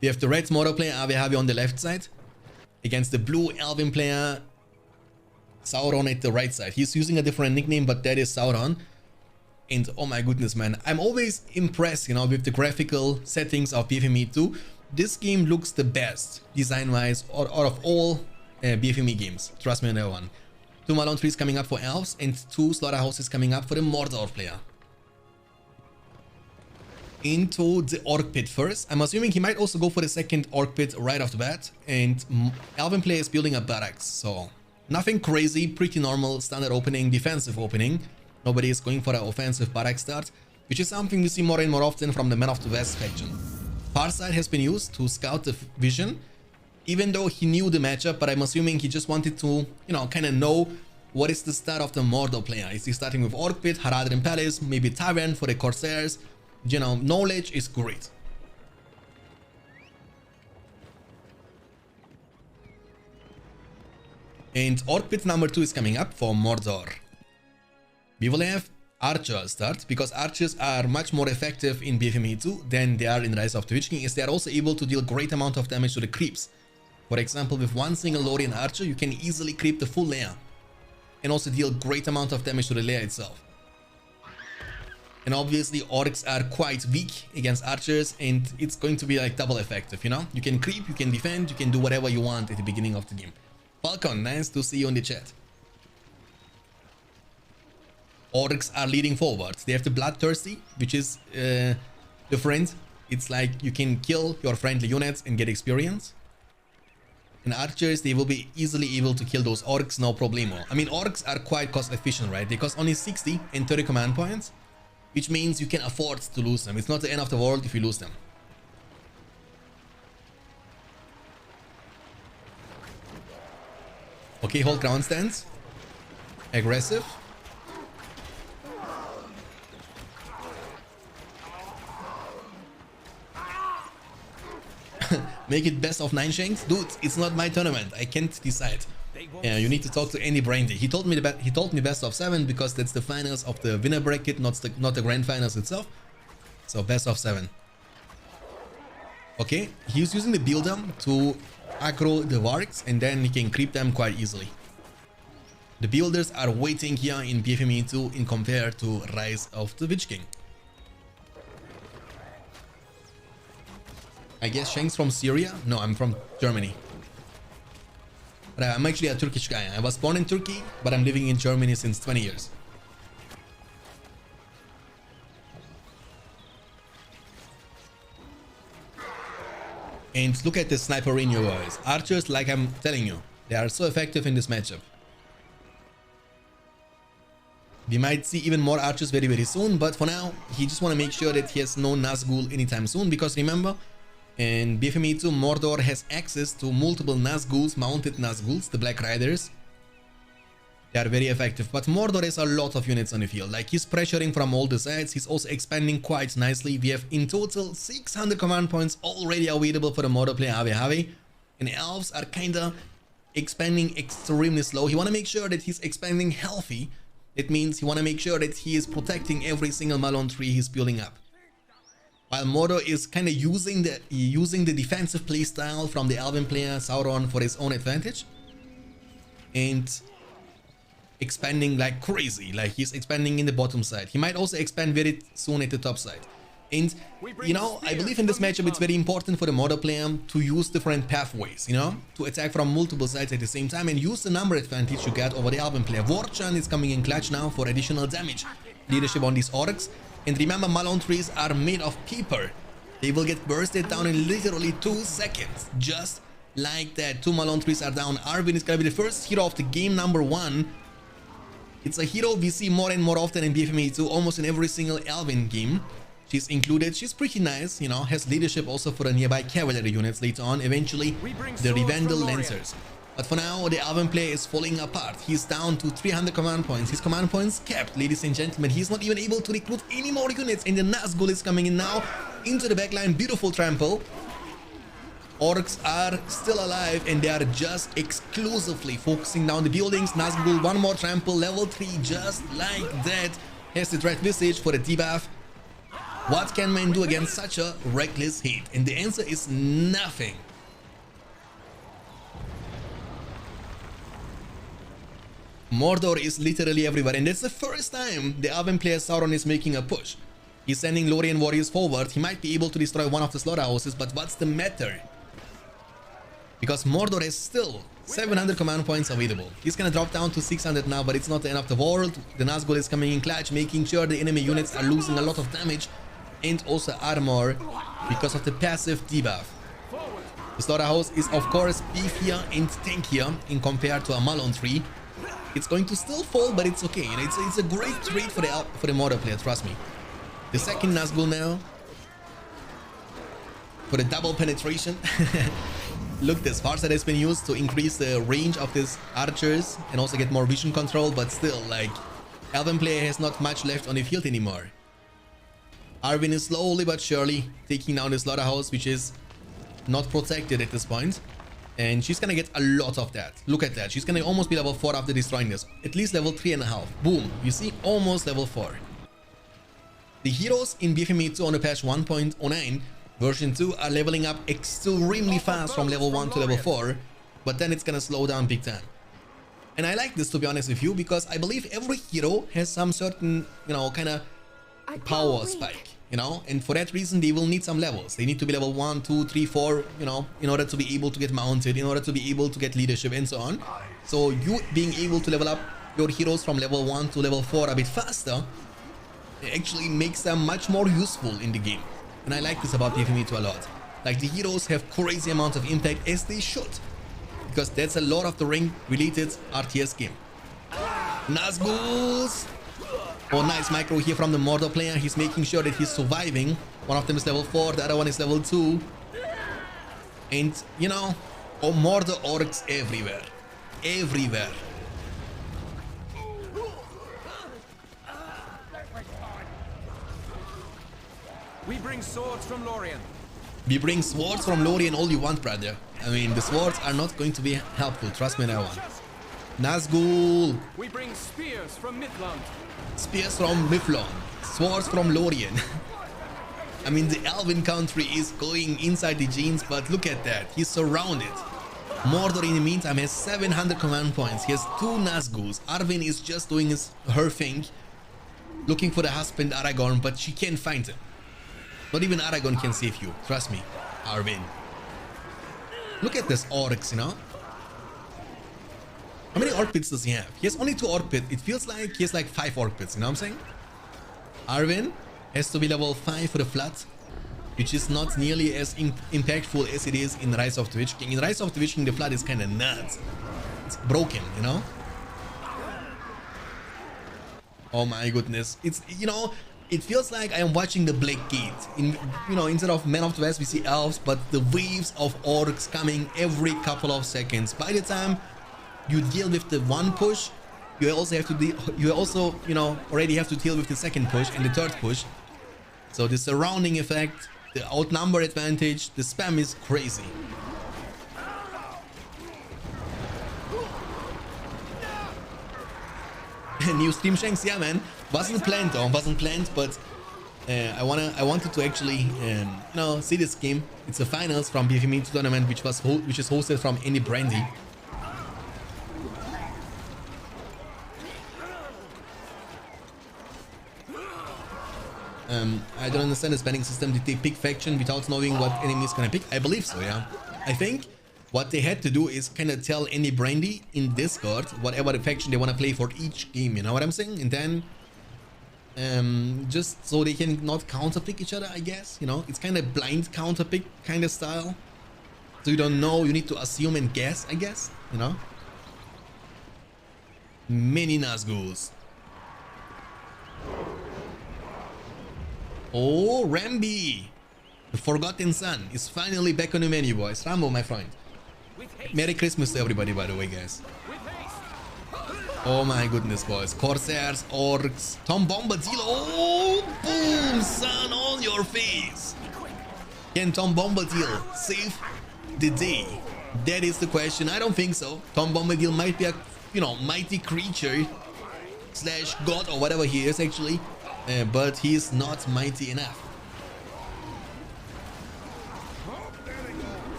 We have the red Mordor player Avihavi on the left side against the blue Elven player Sauron at the right side. He's using a different nickname, but that is Sauron. And oh my goodness, man, I'm always impressed, you know, with the graphical settings of BFME 2. This game looks the best design-wise out of all BFME games. Trust me on that one. 2 Malone trees coming up for elves and 2 slaughterhouses coming up for the Mordor player. Into the orc pit first. I'm assuming he might also go for the second orc pit right off the bat. And Elven player is building a barracks, so nothing crazy, pretty normal, standard opening, defensive opening. Nobody is going for an offensive barrack start, which is something we see more and more often from the Men of the West faction. Farsight has been used to scout the vision, even though he knew the matchup, but I'm assuming he just wanted to, you know, kind of know what is the start of the Mordor player. Is he starting with Orc Pit, Haradrim Palace, maybe Tavern for the Corsairs? You know, knowledge is great. And Orc Pit number 2 is coming up for Mordor. We will have Archers start, because Archers are much more effective in BFME 2 than they are in Rise of the Witch King, as they are also able to deal great amount of damage to the creeps. For example, with one single Lorien Archer, you can easily creep the full layer and also deal great amount of damage to the layer itself. And obviously orcs are quite weak against archers, and it's going to be like double effective, you know? You can creep, you can defend, you can do whatever you want at the beginning of the game. Falcon, nice to see you in the chat. Orcs are leading forward. They have the Bloodthirsty, which is different. It's like you can kill your friendly units and get experience. And archers, they will be easily able to kill those orcs, no problemo. I mean, orcs are quite cost efficient, right? They cost only 60 and 30 command points, which means you can afford to lose them. It's not the end of the world if you lose them. Okay, hold ground stance. Aggressive. Make it best of 9 Shanks? Dude, it's not my tournament. I can't decide. You need to talk to Andy Brandy. He told me best of 7 because that's the finals of the winner bracket, not the grand finals itself. So best of 7. Okay, he's using the builder to aggro the wargs, and then he can creep them quite easily. The builders are waiting here in BFME 2 in compared to Rise of the Witch King. I guess Shanks from Syria? No, I'm from Germany. But I'm actually a Turkish guy. I was born in Turkey, but I'm living in Germany since 20 years. And look at the sniper in your eyes. Archers, like I'm telling you, they are so effective in this matchup. We might see even more archers very, very soon, but for now, he just want to make sure that he has no Nazgul anytime soon, because remember, in BFME 2, Mordor has access to multiple Nazguls, mounted Nazguls, the Black Riders. They are very effective, but Mordor has a lot of units on the field. Like, he's pressuring from all the sides. He's also expanding quite nicely. We have in total 600 command points already available for the Mordor player Avihavi. And elves are kinda expanding extremely slow. He wanna make sure that he's expanding healthy. It means he wanna make sure that he is protecting every single Malone tree he's building up. While Mordor is kinda using the defensive playstyle from the Elven player Sauron for his own advantage. And expanding like crazy, like he's expanding in the bottom side. He might also expand very soon at the top side. And, you know, I believe in this matchup it's very important for the Mordor player to use different pathways, you know, to attack from multiple sides at the same time and use the number advantage you get over the Elven player. Warchan is coming in clutch now for additional damage. Leadership on these orcs. And remember, Malone trees are made of paper. They will get bursted down in literally 2 seconds. Just like that. 2 Malone trees are down. Arwen is gonna be the first hero of the game number 1. It's a hero we see more and more often in BFME 2, almost in every single Elven game. She's included. She's pretty nice, you know, has leadership also for the nearby cavalry units later on, eventually the Rivendell Lancers. But for now, the Elven player is falling apart. He's down to 300 command points. His command points capped, ladies and gentlemen. He's not even able to recruit any more units, and the Nazgul is coming in now into the backline. Beautiful trample. Orcs are still alive, and they are just exclusively focusing down the buildings. Nazgul, one more trample, level 3, just like that. Has the Dread Visage for the debuff. What can man do against such a reckless hit? And the answer is nothing. Mordor is literally everywhere, and that's the first time the Elven player Sauron is making a push. He's sending Lorien warriors forward. He might be able to destroy one of the slaughterhouses, but what's the matter? Because Mordor has still 700 command points available. He's gonna drop down to 600 now, but it's not the end of the world. The Nazgul is coming in clutch, making sure the enemy units are losing a lot of damage and also armor because of the passive debuff. The slaughterhouse is of course beefier and tankier in compared to a Malon tree. It's going to still fall, but it's okay. It's a great trade for the Mordor player, trust me. The second Nazgul now for the double penetration. Look, this farsight has been used to increase the range of these archers and also get more vision control, but still, like, Elven player has not much left on the field anymore. Arwen is slowly but surely taking down the slaughterhouse, which is not protected at this point. And she's gonna get a lot of that. Look at that. She's gonna almost be level 4 after destroying this. At least level 3.5. Boom. You see? Almost level 4. The heroes in BFME 2 on the patch 1.09 version 2 are leveling up extremely fast from level 1 to level 4. But then it's gonna slow down big time. And I like this, to be honest with you, because I believe every hero has some certain, you know, kind of power spike. You know, and for that reason they will need some levels. They need to be level 1, 2, 3, 4, you know, in order to be able to get mounted, in order to be able to get leadership and so on. So you being able to level up your heroes from level 1 to level 4 a bit faster, it actually makes them much more useful in the game. And I like this about BFME 2 a lot. Like, the heroes have crazy amount of impact, as they should, because that's a lot of the rank related RTS game. Nazguls! Oh, nice micro here from the Mordor player. He's making sure that he's surviving. One of them is level 4, the other one is level 2. And, you know, oh, Mordor orcs everywhere. Everywhere. We bring swords from Lorien. We bring swords from Lorien all you want, brother. I mean, the swords are not going to be helpful. Trust me on that one. Nazgul. We bring spears from Midland. Spears from Miflon. Swords from Lorien. I mean, the Elven country is going inside the genes, but look at that. He's surrounded. Mordor, in the meantime, has 700 command points. He has 2 Nazguls. Arwen is just doing her thing, looking for the husband Aragorn, but she can't find him. Not even Aragorn can save you. Trust me, Arwen. Look at this orcs, you know? How many orc pits does he have? He has only 2 orc pits. It feels like he has like 5 orc pits, you know what I'm saying? Arwen has to be level 5 for the flood, which is not nearly as impactful as it is in Rise of the Witch King. In Rise of the Witch King, the flood is kind of nuts. It's broken, you know? Oh my goodness. It's, you know, it feels like I am watching the Black Gate. In, you know, instead of Men of the West, we see elves, but the waves of orcs coming every couple of seconds. By the time you deal with the one push, you also have to you know, already have to deal with the second push and the third push. So the surrounding effect, the outnumber advantage, the spam is crazy. New stream, Shanks, yeah man. Wasn't planned though, wasn't planned, but I wanted to actually you know, see this game. It's the finals from BFME tournament, which is hosted from Andy Brandy. I don't understand the spanning system. Did they pick faction without knowing what enemy is gonna pick? I believe so, yeah. I think what they had to do is kind of tell Andy Brandy in Discord whatever the faction they want to play for each game, you know what I'm saying? And then just so they can not counterpick each other, I guess, you know? It's kind of blind counterpick kind of style. So you don't know, you need to assume and guess, I guess, you know? Many Nazguls. Oh, Rambi! The Forgotten Son is finally back on the menu, boys. Rambo, my friend. Merry Christmas to everybody, by the way, guys. Oh my goodness, boys. Corsairs, orcs, Tom Bombadil. Oh, boom, son, on your face. Can Tom Bombadil save the day? That is the question. I don't think so. Tom Bombadil might be a, you know, mighty creature slash god or whatever he is actually. But he's not mighty enough.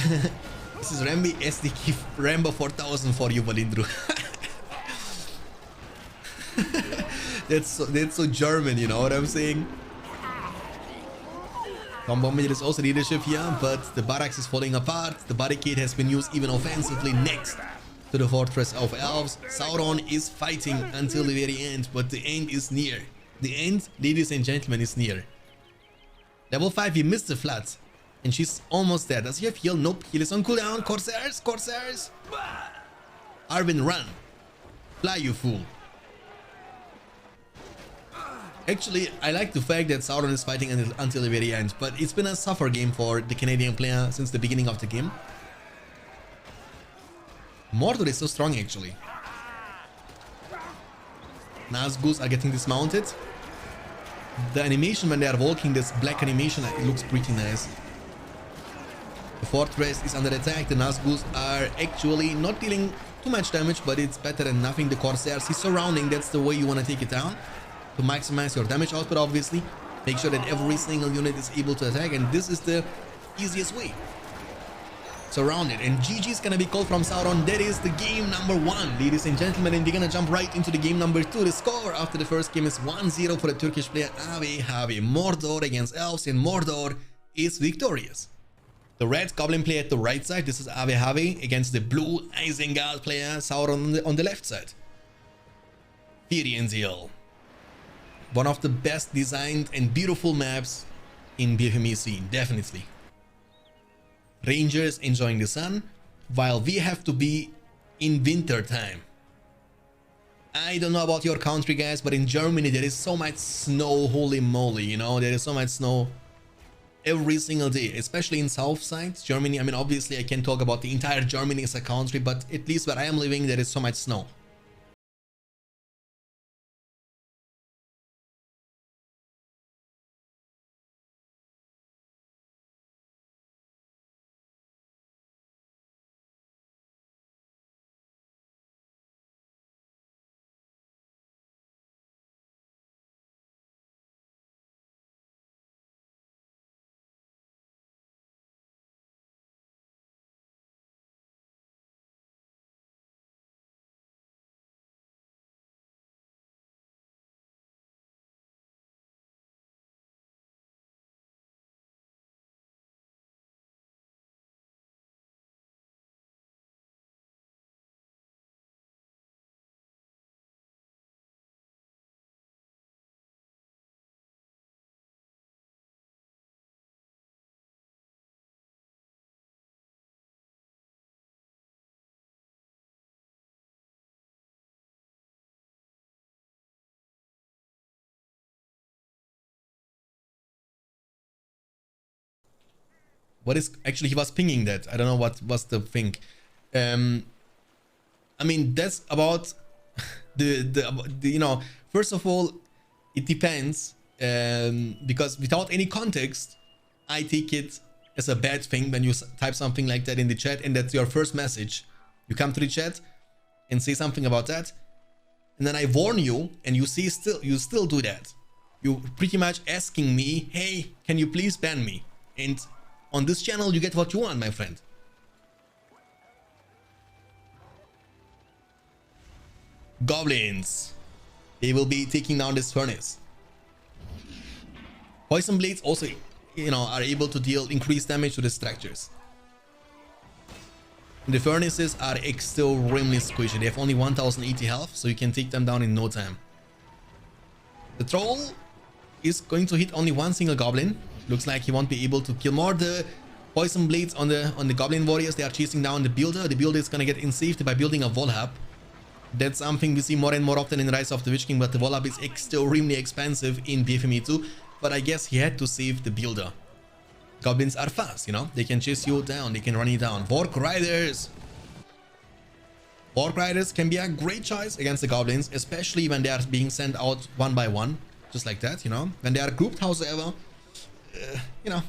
This is Rambi SDK Rambo 4000 for you, Valindru. That's so German, you know what I'm saying? Combo Major is also leadership here, but the barracks is falling apart. The barricade has been used even offensively next to the fortress of elves. Sauron is fighting until the very end, but the end is near. The end, ladies and gentlemen, is near. Level 5, he missed the flood. And she's almost there. Does he have heal? Nope. Heal is on cooldown. Corsairs! Corsairs! Arwen, run. Fly, you fool. Actually, I like the fact that Sauron is fighting until the very end. But it's been a suffer game for the Canadian player since the beginning of the game. Mordor is so strong, actually. Nazgûls are getting dismounted. The animation when they are walking, this black animation, it looks pretty nice. The fortress is under attack. The Nazgûls are actually not dealing too much damage, but it's better than nothing. The Corsairs is surrounding. That's the way you want to take it down. To maximize your damage output, obviously. Make sure that every single unit is able to attack, and this is the easiest way. Surrounded, and GG is gonna be called from Sauron. That is the game number 1, ladies and gentlemen, and we're gonna jump right into the game number 2. The score after the first game is 1-0 for the Turkish player Abi Habi. Mordor against elves, and Mordor is victorious. The red goblin player at the right side, this is Abi Habi, against the blue Isengard player Sauron on the left side. Firienziel. One of the best designed and beautiful maps in BFME scene, definitely. Rangers enjoying the sun, while we have to be in winter time. I don't know about your country, guys, but in Germany there is so much snow, holy moly, you know, there is so much snow every single day, especially in south side Germany. I mean, obviously I can't talk about the entire Germany as a country, but at least where I am living, there is so much snow. What is actually, he was pinging that. I don't know what was the thing. I mean, that's about the you know, first of all, it depends, because without any context, I take it as a bad thing when you type something like that in the chat and that's your first message. You come to the chat and say something about that, and then I warn you and you still do that. You're pretty much asking me, hey, can you please ban me? And on this channel, you get what you want, my friend. Goblins. They will be taking down this furnace. Poison blades also, you know, are able to deal increased damage to the structures. The furnaces are extremely squishy. They have only 1080 health, so you can take them down in no time. The troll is going to hit only one single goblin. Looks like he won't be able to kill more. The poison blades on the goblin warriors, they are chasing down the builder. The builder is gonna get ensaved by building a wall hub. That's something we see more and more often in Rise of the Witch King, but the wall hub is extremely expensive in BFME 2. But I guess he had to save the builder. Goblins are fast, you know, they can chase you down, they can run you down. Orc Riders. Orc Riders can be a great choice against the goblins, especially when they are being sent out one by one, just like that, you know. When they are grouped, however, you know,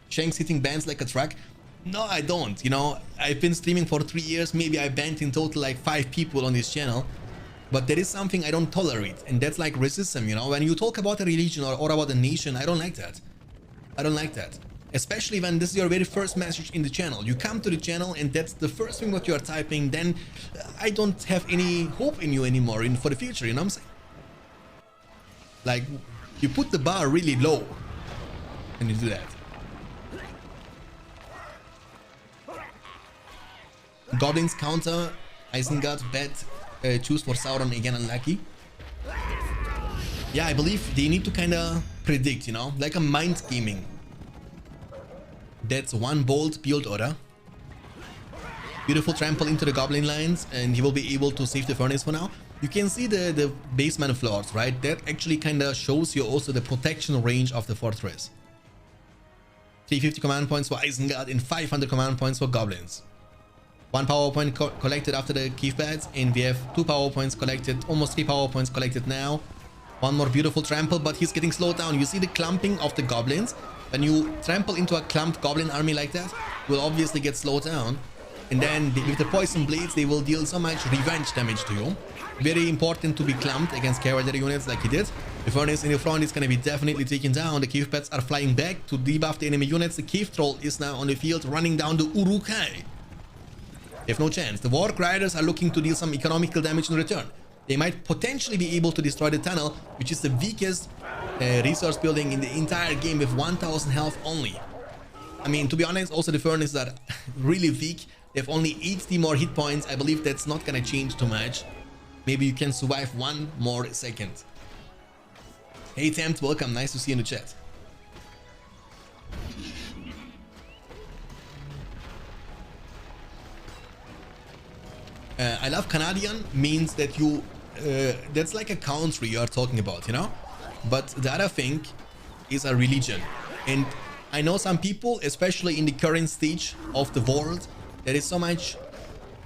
Shanks hitting bans like a truck. No, I don't, you know. I've been streaming for 3 years. Maybe I banned in total like 5 people on this channel. But there is something I don't tolerate, and that's like racism, you know. When you talk about a religion or about a nation, I don't like that. I don't like that. Especially when this is your very first message in the channel. You come to the channel and that's the first thing what you are typing, then I don't have any hope in you anymore for the future, you know what I'm saying? Like, you put the bar really low when you do that. Goblins counter, Isengard, bad, choose for Sauron, again unlucky. Yeah, I believe they need to kind of predict, you know, like a mind gaming. That's one bolt build order. Beautiful trample into the goblin lines, and he will be able to save the furnace for now. You can see the basement floors, right? That actually kind of shows you also the protection range of the fortress. 350 command points for Isengard and 500 command points for goblins. One power point collected after the cave beds, and we have 2 power points collected, almost 3 power points collected now. One more beautiful trample, but he's getting slowed down. You see the clumping of the goblins. When you trample into a clumped goblin army like that, you will obviously get slowed down. And then with the poison blades, they will deal so much revenge damage to you. Very important to be clumped against cavalry units like he did. The furnace in the front is going to be definitely taken down. The cave pets are flying back to debuff the enemy units. The cave troll is now on the field running down the Urukai. They have no chance. The Warg Riders are looking to deal some economical damage in return. They might potentially be able to destroy the tunnel, which is the weakest resource building in the entire game with 1000 health only. I mean, to be honest, also the furnaces are really weak. They have only 80 more hit points. I believe that's not gonna change too much. Maybe you can survive one more second. Hey Tempt, welcome. Nice to see you in the chat. I love Canadian means that you that's like a country you are talking about, you know. But the other thing is a religion, and I know some people, especially in the current stage of the world, there is so much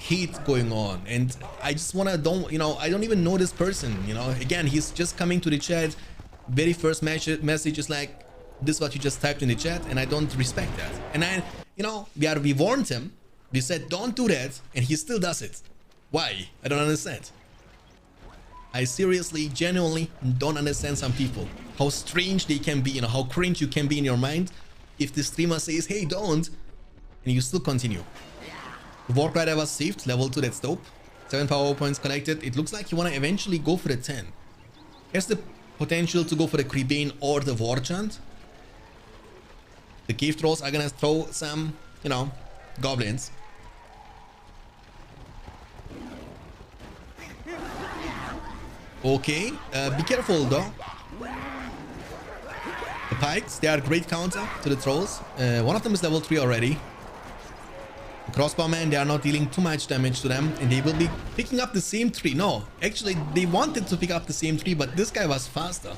hate going on, and I just wanna I don't even know this person, you know. Again, he's just coming to the chat. Very first message is like, this is what you just typed in the chat, and I don't respect that. And we warned him. We said don't do that, and he still does it. Why? I don't understand. I seriously, genuinely don't understand some people. How strange they can be, you know, how cringe you can be in your mind if the streamer says, hey, don't, and you still continue. The Warg Rider was saved, level 2, that's dope. 7 power points collected. It looks like you want to eventually go for the 10. Has the potential to go for the Creebane or the War Chant. The cave trolls are gonna throw some, goblins. Okay, be careful though. The pikes, they are great counter to the trolls. One of them is level 3 already. The crossbowmen, they are not dealing too much damage to them, and they will be picking up the same tree. No, actually they wanted to pick up the same tree, but this guy was faster.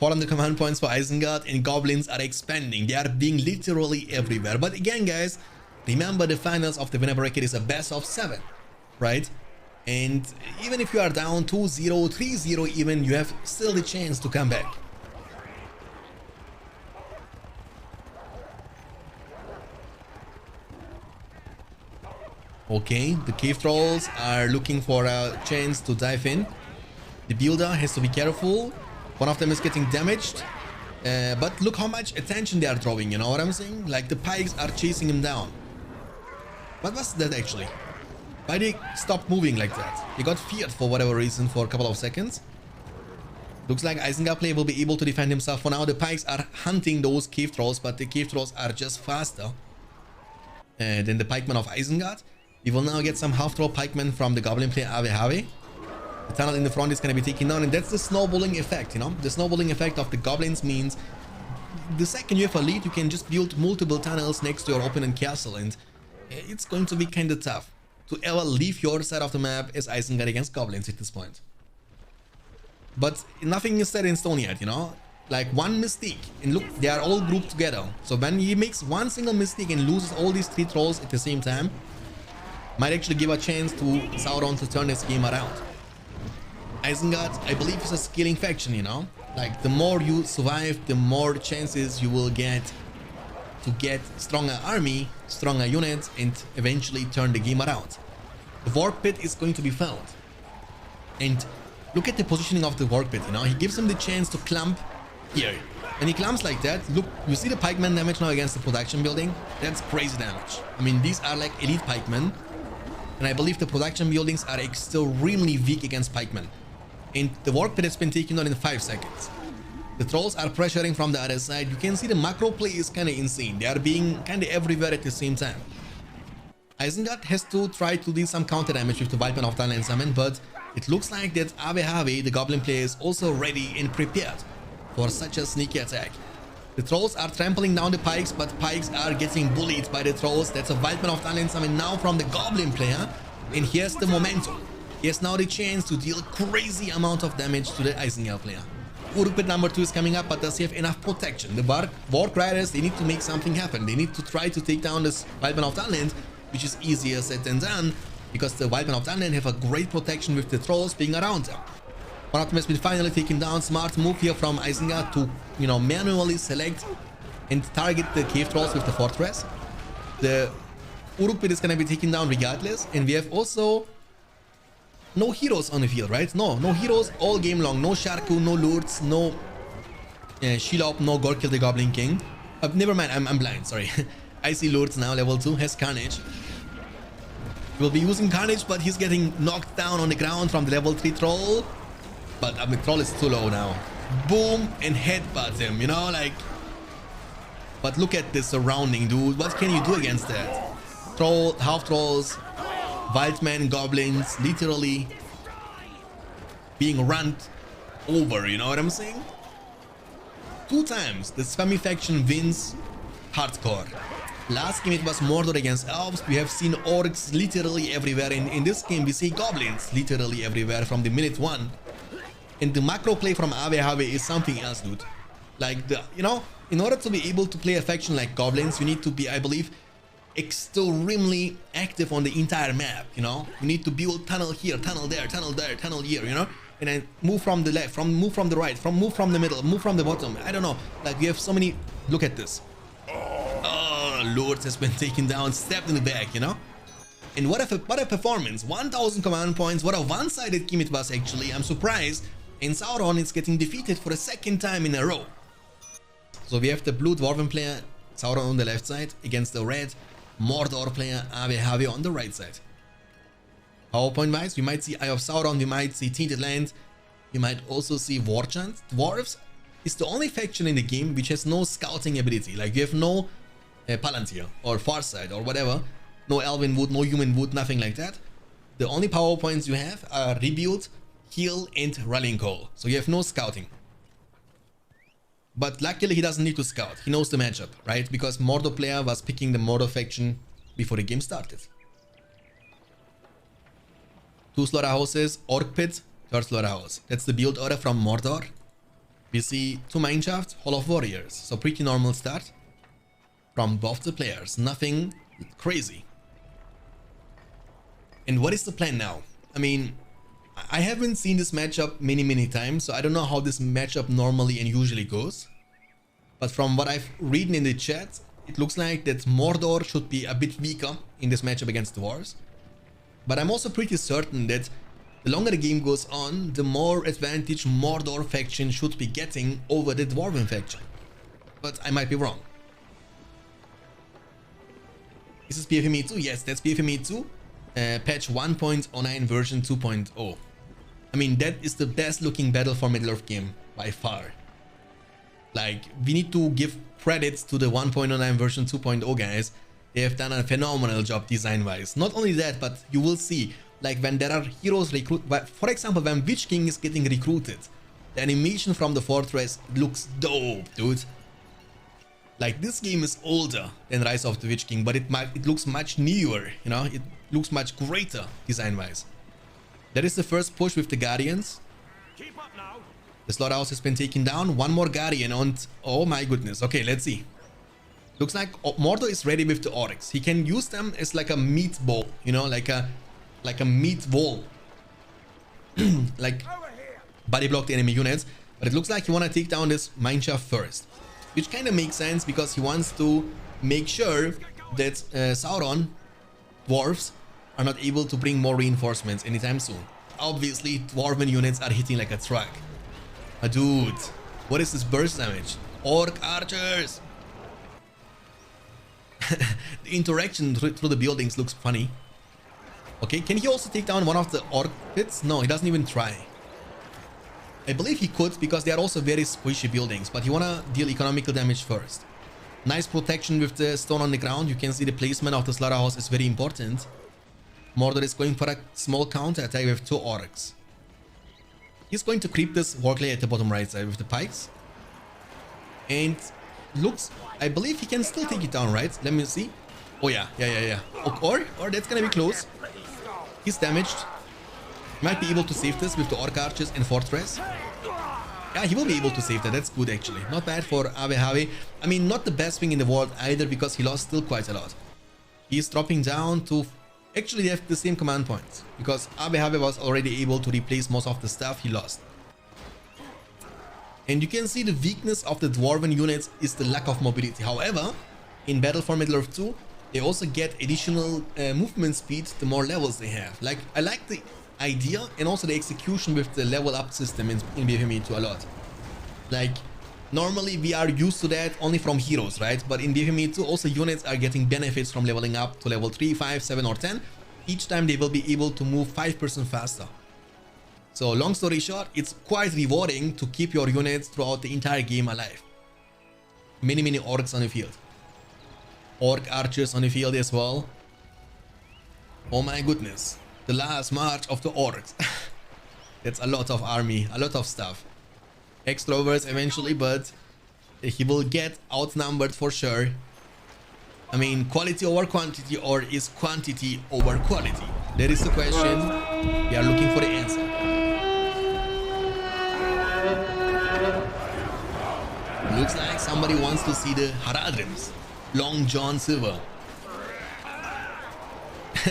400 command points for Isengard, and goblins are expanding. They are being literally everywhere. But again, guys, remember the finals of the winner bracket is a best of 7, right? And even if you are down 2-0, 3-0 even, you have still the chance to come back. Okay, the cave trolls are looking for a chance to dive in. The builder has to be careful. One of them is getting damaged. But look how much attention they are drawing, you know what I'm saying? Like the pikes are chasing him down. What was that actually? Why they stopped moving like that? They got feared for whatever reason for a couple of seconds. Looks like Isengard player will be able to defend himself for now. The pikes are hunting those cave trolls, but the cave trolls are just faster than the pikemen of Isengard. We will now get some half-troll pikemen from the goblin player Ave. The tunnel in the front is going to be taken down, and that's the snowballing effect, you know. The snowballing effect of the goblins means the second you have a lead, you can just build multiple tunnels next to your opponent castle, and it's going to be kind of tough to ever leave your side of the map as Isengard against goblins at this point. But nothing is set in stone yet, you know. Like one mistake, and look, they are all grouped together. So when he makes one single mistake and loses all these 3 trolls at the same time, might actually give a chance to Sauron to turn this game around. Isengard, I believe, is a scaling faction, you know. Like the more you survive, the more chances you will get to get stronger army, stronger units, and eventually turn the game around. The Warg Pit is going to be found. And look at the positioning of the Warg Pit, you know. He gives him the chance to clump here. When he clumps like that, look, you see the pikeman damage now against the production building? That's crazy damage. I mean, these are like elite pikemen. And I believe the production buildings are extremely weak against pikemen. And the warp pit has been taken down in 5 seconds. The trolls are pressuring from the other side. You can see the macro play is kind of insane. They are being kind of everywhere at the same time. Isengard has to try to do some counter damage with the Weapon of Talent summon, but it looks like that Ave, the Goblin player, is also ready and prepared for such a sneaky attack. The trolls are trampling down the pikes, but pikes are getting bullied by the trolls. That's a Weapon of Talent summon now from the Goblin player. And here's the momentum. He has now the chance to deal crazy amount of damage to the Isengard player. Uruk pit number 2 is coming up, but does he have enough protection? The Warg Riders, they need to make something happen. They need to try to take down this Weapon of Talent, which is easier said than done, because the Weapon of Talent have a great protection with the trolls being around them. One of them has been finally taken down. Smart move here from Isengard to, manually select and target the cave trolls with the fortress. The Uruk pit is going to be taken down regardless, and we have also no heroes on the field, right? No heroes all game long. No Sharku, no Lurtz, no Shelob, no Gorkil the Goblin King. Never mind, I'm blind, sorry. I see Lurtz now, level 2, has Carnage. He will be using Carnage, but he's getting knocked down on the ground from the level 3 troll. But the troll is too low now. Boom, and headbutt him, But look at the surrounding, dude. What can you do against that? Troll, half trolls, Wildmen, Goblins, literally being run over, you know what I'm saying? 2 times the Spammy faction wins hardcore. Last game it was Mordor against Elves. We have seen Orcs literally everywhere. In this game we see Goblins literally everywhere from the minute 1. And the macro play from Ave is something else, dude. In order to be able to play a faction like Goblins, you need to be, I believe, extremely active on the entire map, You need to build tunnel here, tunnel there, tunnel there, tunnel here, And then move from the left, move from the right, move from the middle, move from the bottom. I don't know. We have so many. Look at this. Oh, Lord has been taken down, stabbed in the back, And what a performance. 1000 command points. What a one-sided game it was, actually. I'm surprised. And Sauron is getting defeated for the 2nd time in a row. So we have the blue Dwarven player, Sauron on the left side, against the red Mordor player, Ave on the right side. PowerPoint wise, we might see Eye of Sauron, we might see Tainted Land, we might also see War Chant. Dwarves is the only faction in the game which has no scouting ability. We have no Palantir or Farsight or whatever. No Elven Wood, no Human Wood, nothing like that. The only PowerPoints you have are Rebuild, Heal, and Rallying Call. So you have no scouting. But luckily he doesn't need to scout. He knows the matchup, right? Because Mordor player was picking the Mordor faction before the game started. 2 slaughterhouses, Orc Pit, 3rd slaughterhouse. That's the build order from Mordor. We see 2 Mineshaft, Hall of Warriors. So pretty normal start from both the players. Nothing crazy. And what is the plan now? I mean, I haven't seen this matchup many times, so I don't know how this matchup normally and usually goes. But from what I've read in the chat, it looks like that Mordor should be a bit weaker in this matchup against Dwarves. But I'm also pretty certain that the longer the game goes on, the more advantage Mordor faction should be getting over the Dwarven faction. But I might be wrong. Is this BFME 2? Yes, that's BFME 2. Patch 1.09 version 2.0. I mean, that is the best looking battle for Middle-earth game by far. We need to give credits to the 1.09 version 2.0 guys. They have done a phenomenal job design-wise. Not only that, but you will see, when there are heroes for example, when Witch King is getting recruited, the animation from the fortress looks dope, dude. This game is older than Rise of the Witch King, but it looks much newer, It looks much greater design-wise. That is the first push with the Guardians. Keep up now. The slaughterhouse has been taken down. 1 more Guardian and oh my goodness. Okay, let's see. Looks like Mordor is ready with the Oryx. He can use them as like a meatball, like a meat wall. Body block the enemy units. But it looks like he want to take down this Mineshaft first. Which kind of makes sense because he wants to make sure that Sauron, dwarves, are not able to bring more reinforcements anytime soon. Obviously, Dwarven units are hitting like a truck. Dude, what is this burst damage? Orc archers! The interaction through the buildings looks funny. Okay, can he also take down one of the orc pits? No, he doesn't even try. I believe he could because they are also very squishy buildings, but you wanna deal economical damage first. Nice protection with the stone on the ground. You can see the placement of the slaughterhouse is very important. Mordor is going for a small counter attack with 2 orcs. He's going to creep this warclay at the bottom right side with the pikes. And looks, I believe he can still take it down, right? Let me see. Oh yeah. Or that's gonna be close. He's damaged. Might be able to save this with the orc archers and fortress. Yeah, he will be able to save that. That's good actually. Not bad for Abehave. I mean, not the best thing in the world either because he lost still quite a lot. He's dropping down to... Actually, they have the same command points because Abehave was already able to replace most of the stuff he lost. And you can see the weakness of the Dwarven units is the lack of mobility. However, in Battle for Middle-earth 2, they also get additional movement speed the more levels they have. Like, I like the idea and also the execution with the level up system in BFME 2 a lot. Like, normally we are used to that only from heroes, right? But in BFME 2 also units are getting benefits from leveling up to level 3, 5, 7 or 10. Each time they will be able to move 5% faster. So long story short, it's quite rewarding to keep your units throughout the entire game alive. Many orcs on the field. Orc archers on the field as well. Oh my goodness. The last march of the orcs. That's a lot of army, a lot of stuff. Extroverts eventually, but he will get outnumbered for sure. I mean, quality over quantity, or is quantity over quality? That is the question. We are looking for the answer. Looks like somebody wants to see the Haradrims. Long John Silver.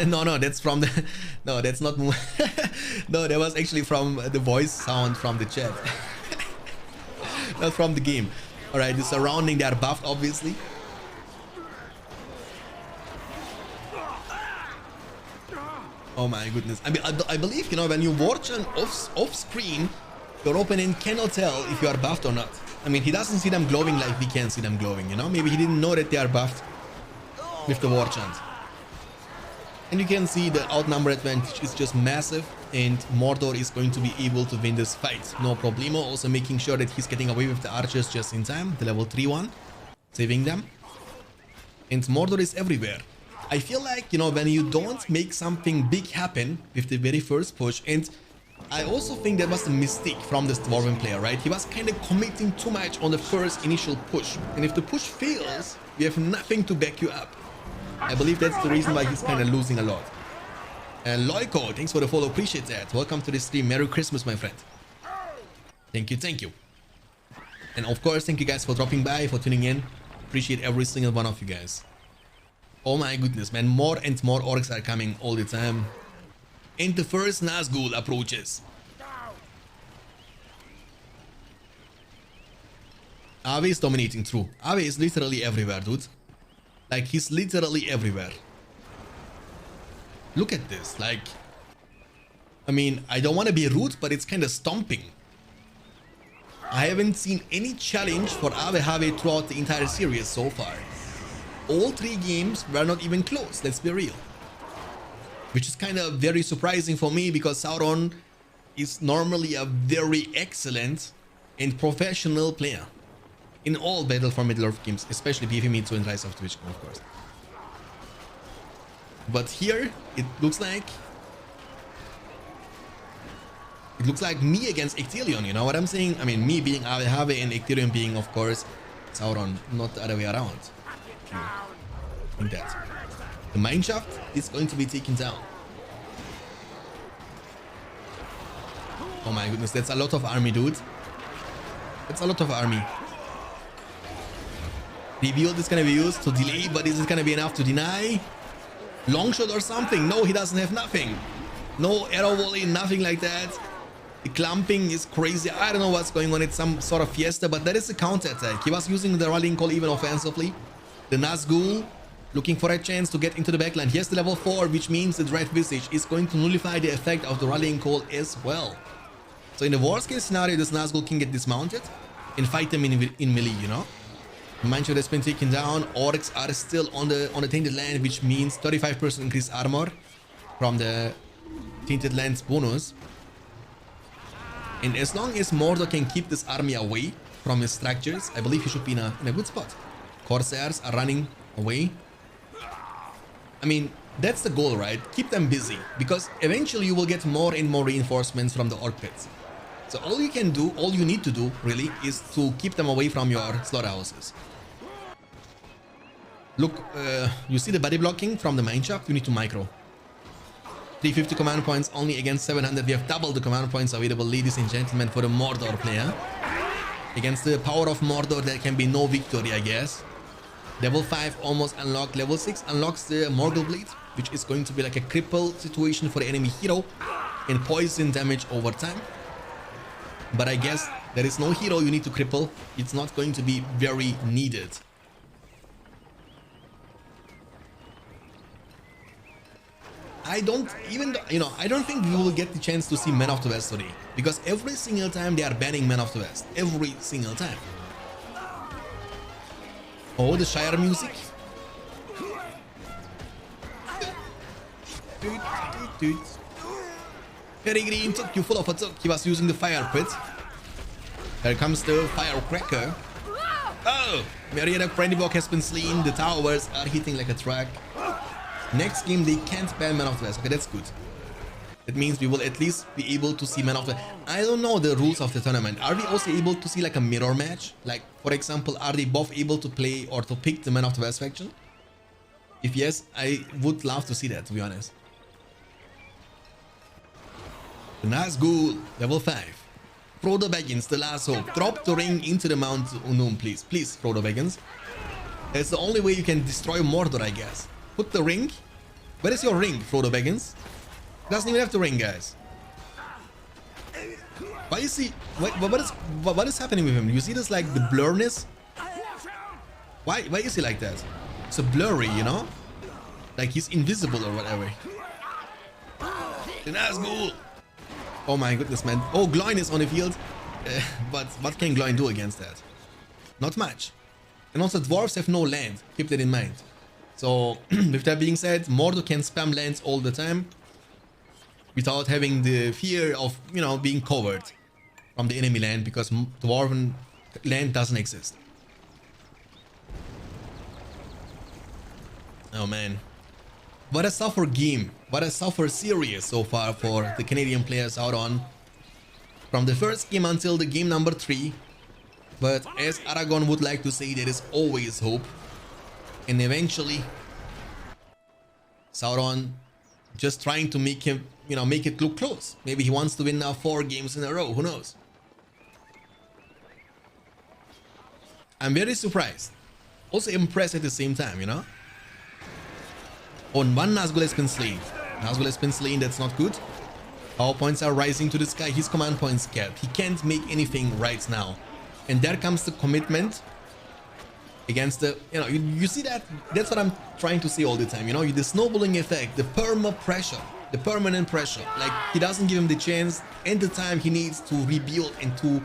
No, that's from the... No, that's not... No, that was actually from the voice sound from the chat. Not from the game. Alright, the surrounding, they are buffed, obviously. Oh my goodness. I mean, I believe, you know, when you watch an off-screen, your opponent cannot tell if you are buffed or not. I mean, he doesn't see them glowing like we can see them glowing, you know? Maybe he didn't know that they are buffed with the war chant. And you can see the outnumber advantage is just massive, and Mordor is going to be able to win this fight. No problemo. Also making sure that he's getting away with the archers just in time. The level 3 one. Saving them. And Mordor is everywhere. I feel like, you know, when you don't make something big happen with the very first push, and I also think that was a mistake from this Dwarven player, right? He was kind of committing too much on the first initial push. And if the push fails, we have nothing to back you up. I believe that's the reason why he's kind of losing a lot. And Loiko, thanks for the follow, appreciate that. Welcome to the stream. Merry Christmas, my friend. Thank you. And of course, thank you guys for dropping by, for tuning in. Appreciate every single one of you guys. Oh my goodness, man. More and more orcs are coming all the time. And the first Nazgul approaches. Ave is dominating, true. Ave is literally everywhere, dude. Like, he's literally everywhere. Look at this, like... I mean, I don't want to be rude, but it's kind of stomping. I haven't seen any challenge for Abehave throughout the entire series so far. All 3 games were not even close, let's be real. Which is kind of very surprising for me, because Sauron is normally a very excellent and professional player. In all Battle for Middle-earth games, especially BFME 2 and Rise of the Witch King, of course. But here, it looks like me against Ectelion, you know what I'm saying? I mean, me being Abehave and Ectelion being, of course, Sauron, not the other way around. I think that. The mineshaft is going to be taken down. Oh my goodness, that's a lot of army, dude. That's a lot of army. Rebuild is gonna be used to delay, but is it gonna be enough to deny? Longshot or something? No, he doesn't have nothing. No arrow volley, nothing like that. The clumping is crazy. I don't know what's going on. It's some sort of fiesta, but that is a counter attack. He was using the rallying call even offensively. The Nazgul looking for a chance to get into the backline. Here's the level 4, which means the Dread Visage is going to nullify the effect of the rallying call as well. So in the worst case scenario, this Nazgul can get dismounted. and fight them in melee, you know. Mancho has been taken down. Orcs are still on the tainted land, which means 35% increased armor from the tainted lands bonus. And as long as Mordor can keep this army away from his structures, I believe he should be in a good spot. Corsairs are running away. I mean, that's the goal, right? Keep them busy, because eventually you will get more and more reinforcements from the orc pits. So all you can do, all you need to do really, is to keep them away from your slaughterhouses. Look, you see the body blocking from the mineshaft? You need to micro. 350 command points only against 700. We have doubled the command points available, ladies and gentlemen, for the Mordor player. Against the power of Mordor, there can be no victory, I guess. Level 5 almost unlocked. Level 6 unlocks the Morgul Blade, which is going to be like a cripple situation for the enemy hero and poison damage over time. But I guess there is no hero you need to cripple. It's not going to be very needed. I don't even, I don't think we will get the chance to see Men of the West today, because every single time they are banning Men of the West. Every single time. Oh, the Shire music. Peregrine took you full of a took. He was using the fire pit. Here comes the firecracker. Oh, Marietta Brandybuck has been slain. The towers are hitting like a truck. Next game, they can't ban Man of the West. Okay, that's good. That means we will at least be able to see Man of the West. I don't know the rules of the tournament. Are we also able to see like a mirror match? Like, for example, are they both able to play or to pick the Man of the West faction? If yes, I would love to see that, to be honest. Nazgul, level 5. Frodo Baggins, the last hope. Drop the ring into the Mount Unum, please. Please, Frodo Baggins. That's the only way you can destroy Mordor, I guess. Put the ring. Where is your ring, Frodo Baggins? Doesn't even have the ring, guys. Why is he... What is happening with him? You see this, like, the blurriness? Why is he like that? It's a blurry, you know? Like he's invisible or whatever. The Nazgul. Oh my goodness, man. Oh, Gloin is on the field. But what can Gloin do against that? Not much. And also, dwarves have no land. Keep that in mind. So, with that being said, Mordor can spam lands all the time without having the fear of, being covered from the enemy land, because Dwarven land doesn't exist. Oh man. What a suffer game. What a suffer series so far for the Canadian players out on. From the first game until the game number 3. But as Aragon would like to say, there is always hope. And eventually, Sauron just trying to make him, make it look close. Maybe he wants to win now 4 games in a row. Who knows? I'm very surprised. Also impressed at the same time, On one, Nazgul has been slain. Nazgul has been slain, that's not good. Power points are rising to the sky. His command points capped. He can't make anything right now. And there comes the commitment against the, you see that? That's what I'm trying to say all the time, the snowballing effect, the pressure, the permanent pressure. Like, he doesn't give him the chance and the time he needs to rebuild and to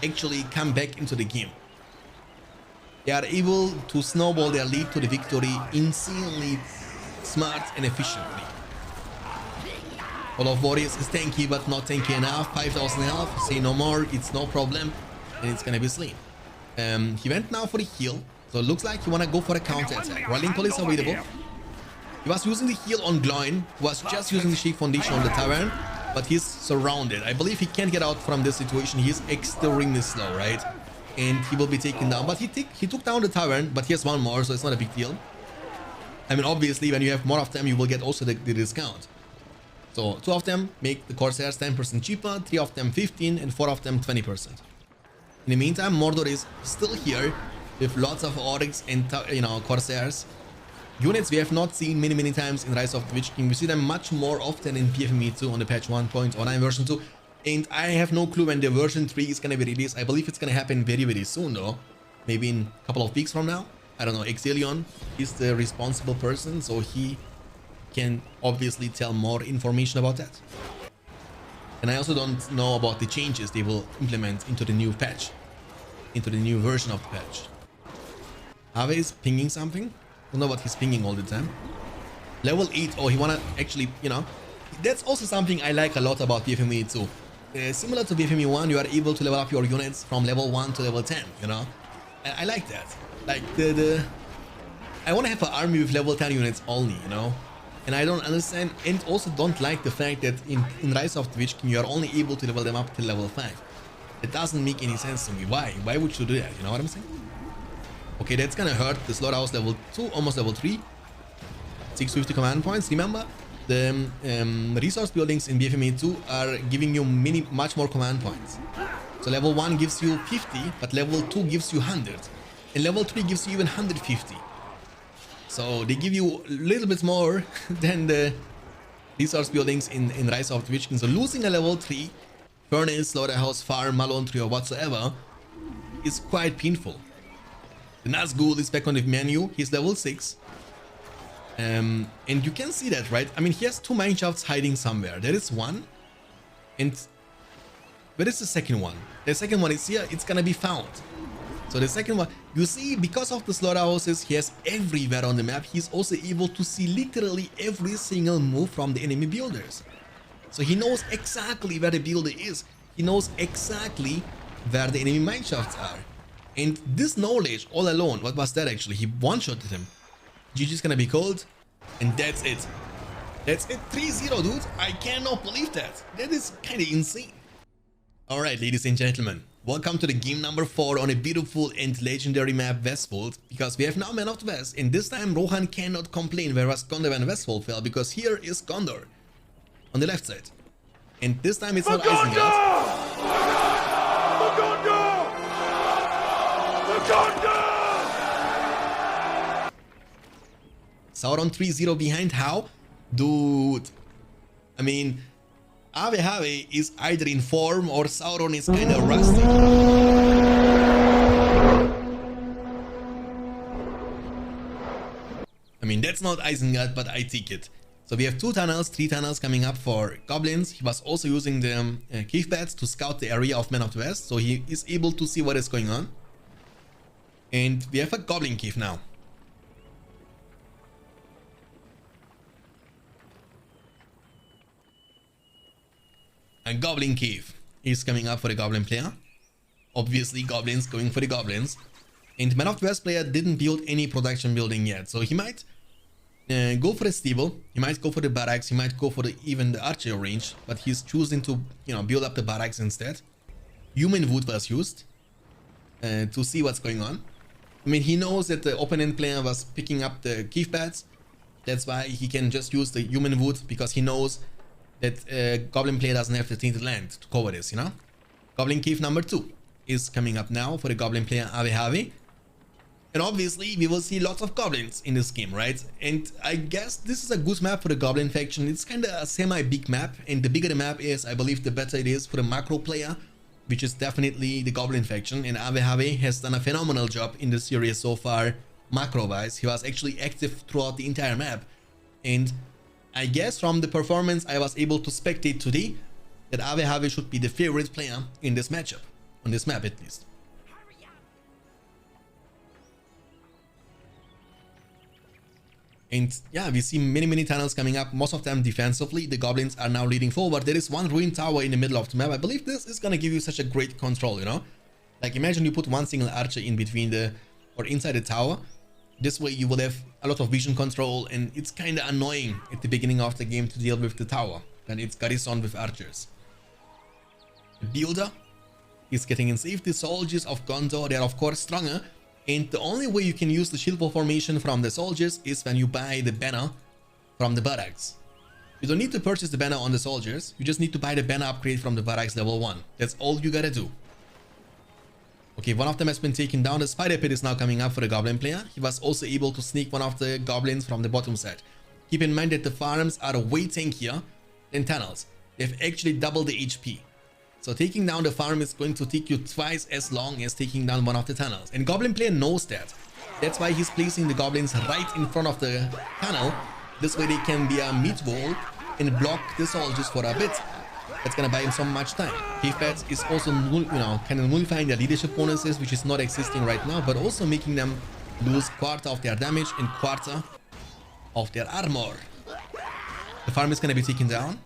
actually come back into the game. They are able to snowball their lead to the victory insanely smart and efficiently. All of Warriors is tanky, but not tanky enough. 5,000 health, say no more, it's no problem, and it's gonna be slain. He went now for the heal, so it looks like he wanna go for a counter attack. Rolling Call is available. He was using the heal on Gloin, who was just using the Shake Foundation on the Tavern, but he's surrounded. I believe he can't get out from this situation. He's extremely slow, right? And he will be taken down, but he took down the Tavern, but he has one more, so it's not a big deal. I mean, obviously, when you have more of them, you will get also the discount. So 2 of them make the Corsairs 10% cheaper, 3 of them 15, and 4 of them 20%. In the meantime, Mordor is still here with lots of Orcs and, Corsairs. Units we have not seen many times in Rise of the Witch King. We see them much more often in BFME 2 on the patch 1.09 version 2. And I have no clue when the version 3 is going to be released. I believe it's going to happen very soon though. Maybe in a couple of weeks from now. I don't know. Exilion is the responsible person, so he can obviously tell more information about that. And I also don't know about the changes they will implement into the new patch. into the new version of the patch. Ave is pinging something. Don't know what he's pinging all the time. Level 8. Oh, he wanna actually, you know, that's also something I like a lot about BFME 2. Similar to BFME 1, you are able to level up your units from level 1 to level 10, you know. I like that. Like I want to have an army with level 10 units only, you know. And I don't understand and also don't like the fact that in Rise of the Witch King you are only able to level them up till level 5. It doesn't make any sense to me. Why? Why would you do that? You know what I'm saying? Okay, that's gonna hurt. The slaughterhouse level 2, almost level 3. 650 command points. Remember, the resource buildings in BFME 2 are giving you much more command points. So level 1 gives you 50, but level 2 gives you 100. And level 3 gives you even 150. So they give you a little bit more than the resource buildings in Rise of the Witch King. So losing a level 3 furnace, slaughterhouse, farm, Malone tree or whatsoever is quite painful. The Nazgul is back on the menu. He's level 6. And you can see that, right? I mean, he has 2 mineshafts hiding somewhere. There is one. And where is the second one? The second one is here. It's gonna be found. So the second one, you see, because of the slaughterhouses he has everywhere on the map, he's also able to see literally every single move from the enemy builders. So he knows exactly where the builder is. He knows exactly where the enemy mineshafts are. And this knowledge all alone, what was that actually? He one-shotted him. GG's gonna be cold. And that's it. That's it. 3-0, dude. I cannot believe that. That is kind of insane. Alright, ladies and gentlemen. Welcome to the game number 4 on a beautiful and legendary map Westfold, because we have now Man of the West, and this time Rohan cannot complain whereas Gondor and Westfold fell, because here is Gondor on the left side, and this time it's not Isengard. Sauron 3-0 behind. How? Dude, I mean, Ave is either in form or Sauron is kind of rusty. I mean, that's not Isengard, but I take it. So we have 3 tunnels coming up for Goblins. He was also using the cave beds to scout the area of Man of the West, so he is able to see what is going on. And we have a Goblin cave now. A Goblin cave is coming up for the Goblin player. Obviously, Goblins going for the Goblins. And Man of the West player didn't build any production building yet, so he might go for the stable, he might go for the barracks, he might go for even the archer range, but he's choosing to, you know, build up the barracks instead. Human wood was used to see what's going on. I mean, he knows that the opponent player was picking up the cave beds. That's why he can just use the human wood, because he knows that Goblin player doesn't have the tainted land to cover this, you know. Goblin cave number 2 is coming up now for the Goblin player Ave. And obviously we will see lots of Goblins in this game, right? And I guess this is a good map for the Goblin faction. It's kind of a semi-big map, and the bigger the map is, I believe the better it is for the macro player, which is definitely the Goblin faction. And Ave has done a phenomenal job in the series so far, macro-wise. He was actually active throughout the entire map, and I guess from the performance I was able to spectate today that Ave should be the favorite player in this matchup, on this map at least. And yeah, we see many tunnels coming up, most of them defensively. The Goblins are now leading forward. There is one ruined tower in the middle of the map. I believe this is gonna give you such a great control, you know? Like, imagine you put one single archer in between or inside the tower. This way you will have a lot of vision control, and it's kind of annoying at the beginning of the game to deal with the tower, and it's garrisoned with archers. The builder is getting in safe. The soldiers of Gondor, they are of course stronger, and the only way you can use the shield wall formation from the soldiers is when you buy the banner from the barracks. You don't need to purchase the banner on the soldiers, you just need to buy the banner upgrade from the barracks level 1. That's all you gotta do. Okay, one of them has been taken down. The spider pit is now coming up for the Goblin player. He was also able to sneak one of the Goblins from the bottom side. Keep in mind that the farms are way tankier than tunnels. They've actually doubled the HP. So taking down the farm is going to take you twice as long as taking down one of the tunnels. And Goblin player knows that. That's why he's placing the Goblins right in front of the tunnel. This way they can be a meat wall and block the soldiers for a bit. That's gonna buy him so much time. Cave Bats is also, you know, kind of nullifying their leadership bonuses, which is not existing right now, but also making them lose quarter of their damage and quarter of their armor. The farm is gonna be taken down.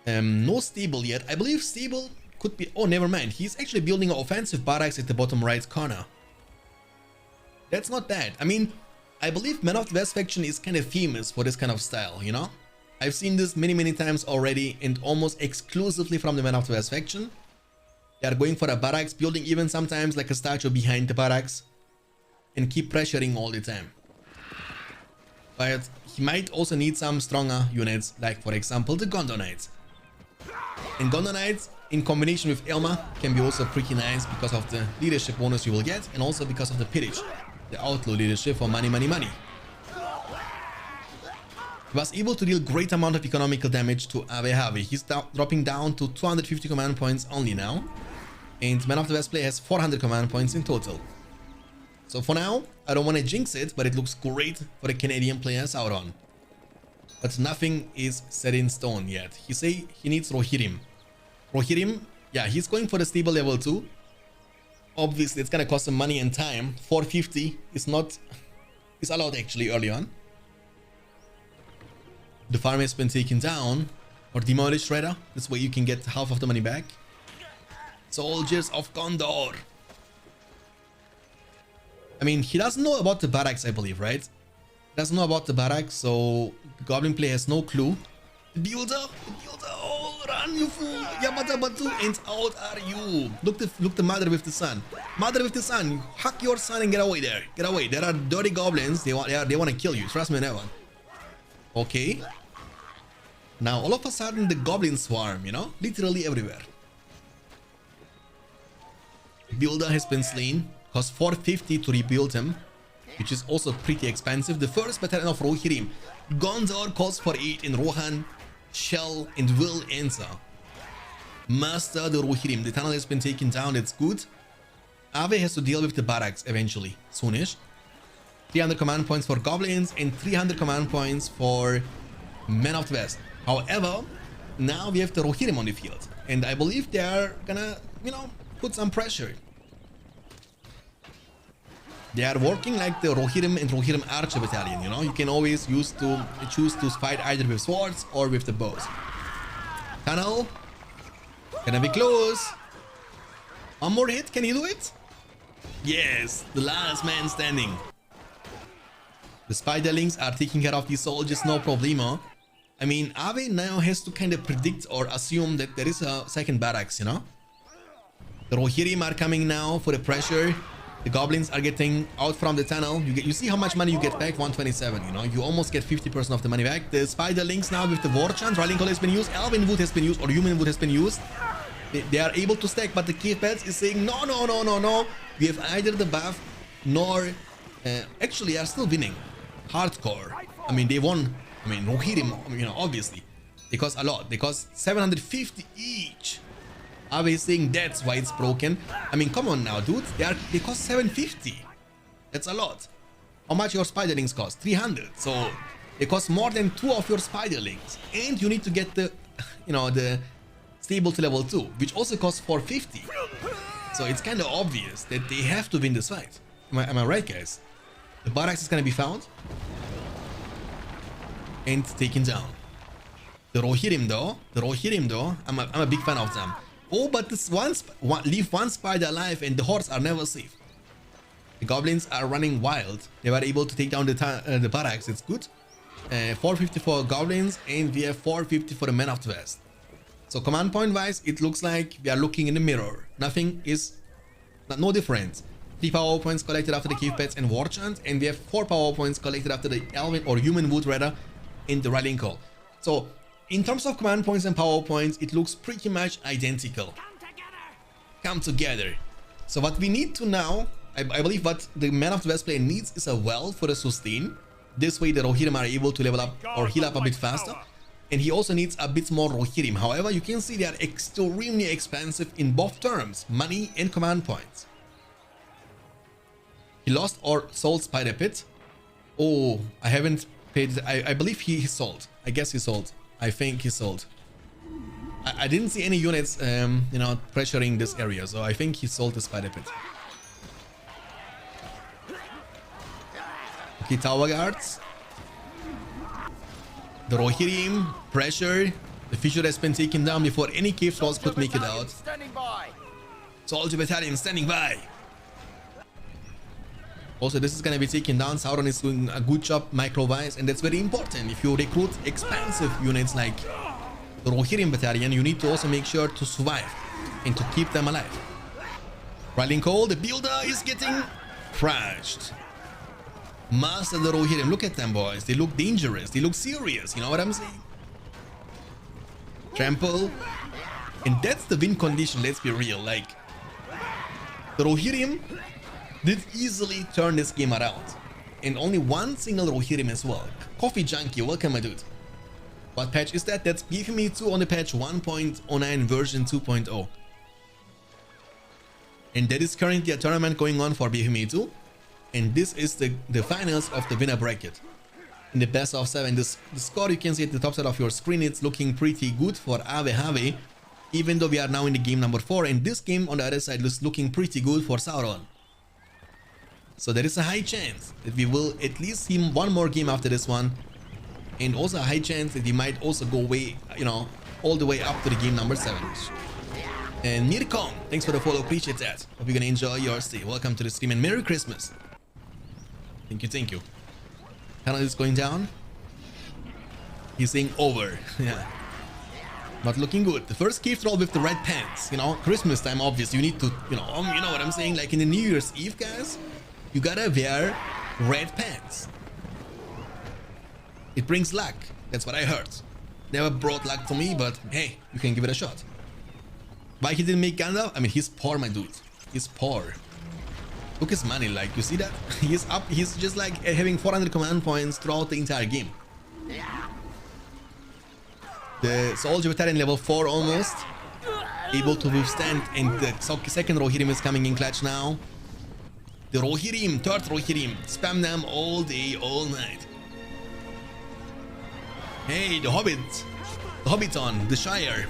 No stable yet. I believe stable could be... Oh, never mind. He's actually building an offensive barracks at the bottom right corner. That's not bad. I mean, I believe Man of the West faction is kind of famous for this kind of style, you know? I've seen this many times already, and almost exclusively from the Man of the West faction. They are going for a barracks, building even sometimes like a statue behind the barracks, and keep pressuring all the time. But he might also need some stronger units, like for example the Gondor Knights. And Gondor Knights in combination with Elma can be also pretty nice because of the leadership bonus you will get, and also because of the pillage, the outlaw leadership for money. He was able to deal great amount of economical damage to Ave. He's dropping down to 250 command points only now, and Man of the West player has 400 command points in total. So for now, I don't want to jinx it, but it looks great for the Canadian players out on. But nothing is set in stone yet. He say he needs Rohirrim. Rohirrim, yeah, he's going for the stable level 2. Obviously, it's gonna cost him money and time. 450 is not... is allowed actually early on. The farm has been taken down, or demolished rather. This way you can get half of the money back. Soldiers of Gondor. I mean, he doesn't know about the barracks, I believe, right? Doesn't know about the barracks, so the Goblin player has no clue. The builder, oh, run you fool! Yamata Batu, and out are you. Look the mother with the son. Mother with the son, hack your son and get away there. Get away. There are dirty goblins. They want to kill you. Trust me on that one. Okay. Now all of a sudden the goblin swarm, you know, literally everywhere. Builder has been slain. Cost 450 to rebuild him, which is also pretty expensive. The first battalion of Rohirrim. Gondor costs for 8, and Rohan shall and will answer. Master the Rohirrim. The tunnel has been taken down. That's good. Ave has to deal with the barracks eventually, soonish. 300 command points for goblins and 300 command points for Men of the West. However, now we have the Rohirrim on the field, and I believe they are gonna, you know, put some pressure. They are working like the Rohirrim and Rohirrim Archer Battalion, you know? You can always choose to fight either with swords or with the bows. Tunnel. Gonna be close. One more hit, can you do it? Yes, the last man standing. The Spiderlings are taking care of these soldiers, no problemo. I mean, Ave now has to kind of predict or assume that there is a second barracks, you know? The Rohirrim are coming now for the pressure. The goblins are getting out from the tunnel. You see how much money you get back? 127, you know? You almost get 50% of the money back. The Spiderlings now with the war chant. Rallying call has been used. Elven wood has been used, or human wood has been used. They are able to stack, but the Cave Bats is saying, no. We have either the buff, nor... actually, are still winning. Hardcore. I mean, they won. I mean, Rohirrim, you know, obviously. They cost a lot. They cost 750 each. Ave is saying that's why it's broken. I mean, come on now, dude. They cost 750. That's a lot. How much your Spiderlings cost? 300. So they cost more than 2 of your Spiderlings. And you need to get the, you know, the stable to level 2, which also costs 450. So it's kind of obvious that they have to win this fight. Am I right, guys? The barracks is gonna be found and taken down. The Rohirrim though, I'm a big fan of them. Oh, but this leave one spider alive, and the hordes are never safe. The goblins are running wild. They were able to take down the barracks. It's good. 450 for goblins, and we have 450 for the Men of the West. So command point wise, it looks like we are looking in the mirror. Nothing is no different. 3 power points collected after the Cave Bats and War Chant, and we have 4 power points collected after the Elven or Human Wood rather in the Rallying Call. So in terms of command points and power points, it looks pretty much identical. Come together. So what we need to now, I believe what the Man of the West player needs is a well for the sustain. This way the Rohirrim are able to level up or heal up a bit faster. And he also needs a bit more Rohirrim. However, you can see they are extremely expensive in both terms, money and command points. He lost or sold Spider Pit. Oh, I haven't paid. I believe he sold. I guess he sold. I think he sold. I didn't see any units, you know, pressuring this area, so I think he sold this quite a bit. Okay, tower guards. The Rohirrim, pressure. The fissure has been taken down before any cave trolls could make it out. Soldier battalion standing by. Also, this is going to be taken down. Sauron is doing a good job micro-wise, and that's very important. If you recruit expansive units like the Rohirrim battalion, you need to also make sure to survive and to keep them alive. Riding Call, the builder is getting crushed. Master the Rohirrim, look at them, boys. They look dangerous. They look serious. You know what I'm saying? Trample. And that's the win condition, let's be real. Like, the Rohirrim did easily turn this game around. And only one single Rohirrim as well. Coffee Junkie, welcome my dude. What patch is that? That's BFME 2 on the patch 1.09 version 2.0. And that is currently a tournament going on for BFME 2. And this is the finals of the winner bracket. In the best of 7, the score you can see at the top side of your screen, it's looking pretty good for Ave, even though we are now in the game number 4, and this game on the other side is looking pretty good for Sauron. So there is a high chance that we will at least see one more game after this one, and also a high chance that we might also go way, you know, all the way up to the game number 7. And Mirkom, thanks for the follow, appreciate that. Hope you're gonna enjoy your stay. Welcome to the stream and Merry Christmas. Thank you, thank you. Tunnel is going down. He's saying over. Yeah. Not looking good. The first cave troll with the red pants. You know, Christmas time, obviously. You need to, you know what I'm saying? Like in the New Year's Eve, guys, you gotta wear red pants. It brings luck. That's what I heard. Never brought luck to me, but hey, you can give it a shot. Why he didn't make Gandalf? I mean, he's poor, my dude. He's poor. Look his money, like, you see that? He's up, he's just like having 400 command points throughout the entire game. The soldier battalion level 4 almost. Able to withstand, and the second Rohirrim is coming in clutch now. The Rohirrim, third Rohirrim, spam them all day, all night. Hey, the Hobbit. The Hobbiton, the Shire.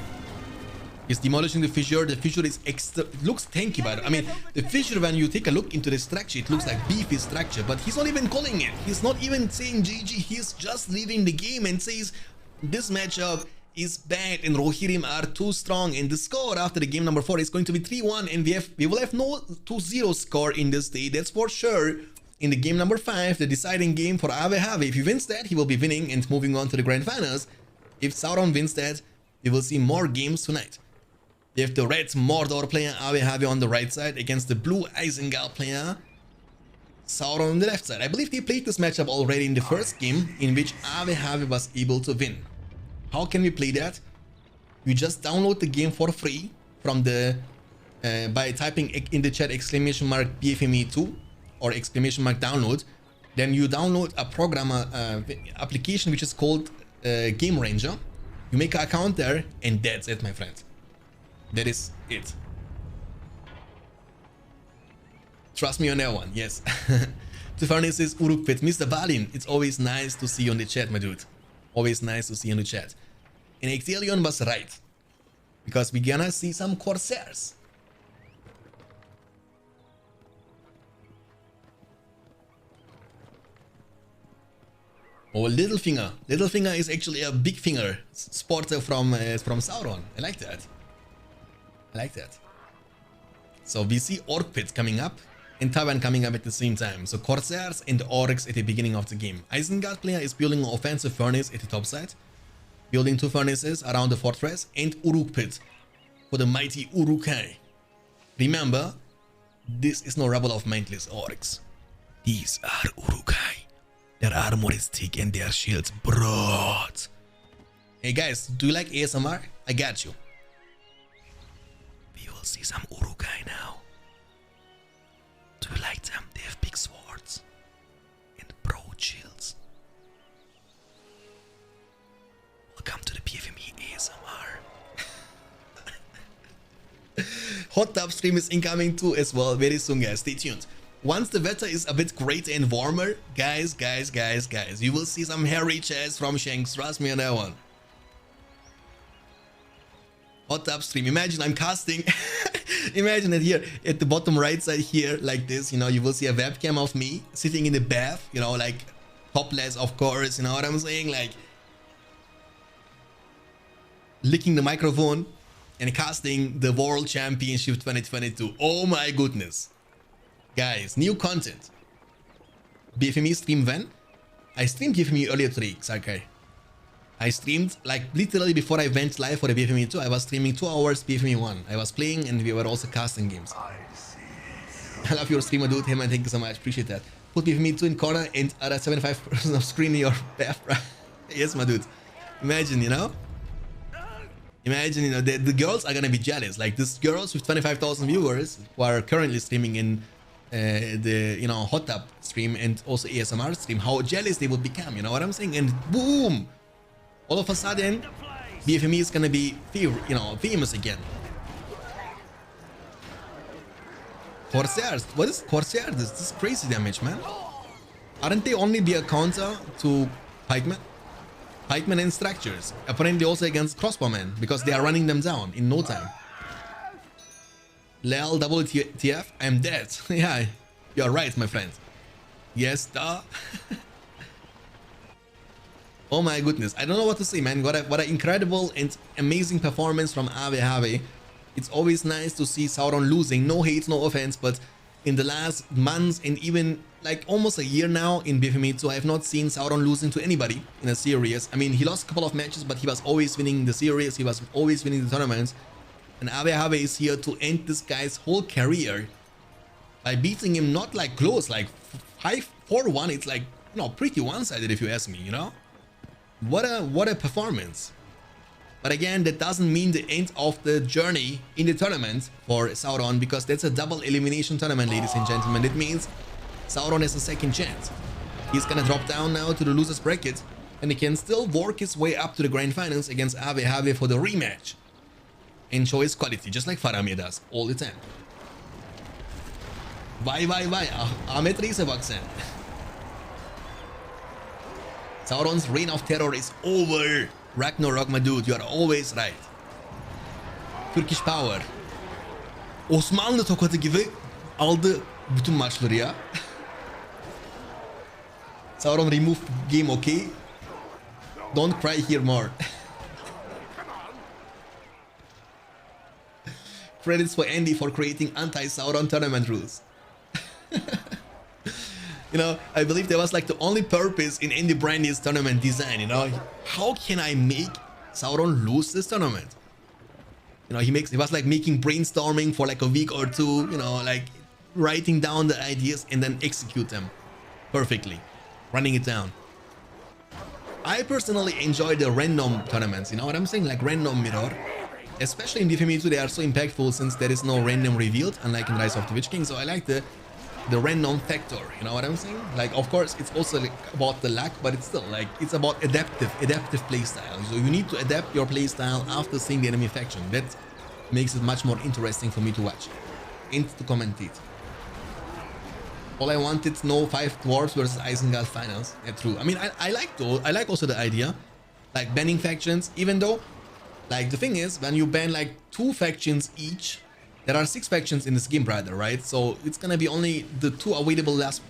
He's demolishing the fissure. The fissure is extra, looks tanky, but I mean, the fissure, when you take a look into the structure, it looks like beefy structure, but he's not even calling it. He's not even saying GG. He's just leaving the game and says this matchup is bad and Rohirrim are too strong. And the score after the game number 4 is going to be 3-1, and we will have no 2-0 score in this day. That's for sure. In the game number 5, the deciding game for Ave, if he wins that, he will be winning and moving on to the grand finals. If Sauron wins that, we will see more games tonight. We have the red Mordor player Ave on the right side against the blue Isengard player Sauron on the left side. I believe they played this matchup already in the first game, in which Ave was able to win. How can we play that? You just download the game for free from the by typing in the chat !BFME 2 or !download. Then you download a program application which is called Game Ranger. You make an account there, and that's it, my friend. That is it. Trust me on that one, yes. The furnace is Uruk-Pit. Mr. Balin, it's always nice to see you on the chat, my dude. Always nice to see you on the chat. And Exelion was right, because we're gonna see some Corsairs. Oh, Littlefinger. Littlefinger is actually a big finger sporter from Sauron. I like that. I like that. So we see Orc Pit coming up and Tavern coming up at the same time. So Corsairs and Orcs at the beginning of the game. Isengard player is building an offensive furnace at the top side, building 2 furnaces around the fortress, and Uruk Pit for the mighty Uruk-hai. Remember, this is no rabble of mindless orcs. These are Uruk-hai. Their armor is thick and their shields broad. Hey guys, do you like ASMR? I got you. We will see some Uruk-hai now. Do you like them? They have big swords and broad shields. Welcome to the BFME ASMR. Hot tub stream is incoming too as well very soon, guys. Stay tuned. Once the weather is a bit greater and warmer, guys, you will see some hairy chests from Shanks. Trust me on that one. Hot tub stream. Imagine I'm casting. Imagine it here at the bottom right side here, like this. You know, you will see a webcam of me sitting in the bath. You know, like topless, of course. You know what I'm saying? Like licking the microphone and casting the World Championship 2022. Oh my goodness, guys! New content. BFME stream when? I streamed BFME earlier today. Okay. I streamed like literally before I went live for the BFME 2. I was streaming 2 hours BFME 1. I was playing and we were also casting games. I love your streamer, dude. Hey man, thank you so much. Appreciate that. Put BFME 2 in corner and other 75% of screen in your bath. Yes, my dude. Imagine, you know? Imagine, you know, the girls are gonna be jealous. Like these girls with 25,000 viewers who are currently streaming in the, you know, hot tub stream and also ASMR stream, how jealous they would become. You know what I'm saying? And boom! All of a sudden, BFME is gonna be, you know, famous again. Corsairs. What is Corsairs? This is crazy damage, man. Aren't they only be a counter to pikemen? Pikemen and structures. Apparently also against crossbowmen, because they are running them down in no time. Lel WTF, I'm dead. Yeah, you're right, my friend. Yes, duh. Oh my goodness, I don't know what to say, man. What an incredible and amazing performance from Ave. It's always nice to see Sauron losing. No hate, no offense, but in the last months and even like almost a year now in BFME 2, I have not seen Sauron losing to anybody in a series. I mean, he lost a couple of matches, but he was always winning the series. He was always winning the tournaments. And Ave is here to end this guy's whole career by beating him not like close, like 5-4-1. It's like, you know, pretty one-sided if you ask me, you know? What a performance. But again, that doesn't mean the end of the journey in the tournament for Sauron, because that's a double elimination tournament, ladies and gentlemen. It means Sauron has a second chance. He's gonna drop down now to the losers bracket, and he can still work his way up to the grand finals against Ave for the rematch and show his quality, just like Faramir does all the time. Vay. Ahmet Reis'e bak sen. Sauron's reign of terror is over. Ragnarok, my dude, you are always right. Turkish power. Osmanlı tokadı gibi aldı bütün maçları ya. Sauron remove game, okay? Don't cry here more. Credits for Andy for creating anti-Sauron tournament rules. You know, I believe that was like the only purpose in Andy Brandy's tournament design, you know. How can I make Sauron lose this tournament? You know, he was like making brainstorming for like a week or two, you know, like writing down the ideas and then execute them perfectly, running it down. I personally enjoy the random tournaments, you know what I'm saying? Like random mirror. Especially in BFME 2, they are so impactful since there is no random revealed, unlike in Rise of the Witch King. So I like the random factor, you know what I'm saying? Like, of course, it's also like about the luck, but it's still like, it's about adaptive playstyle. So you need to adapt your playstyle after seeing the enemy faction. That makes it much more interesting for me to watch and to commentate. All I wanted, no 5 dwarves versus Isengard finals. Yeah, true. I mean, I like also the idea, like banning factions, even though, like, the thing is, when you ban like 2 factions each, there are 6 factions in this game, brother, right? So it's gonna be only the 2 available last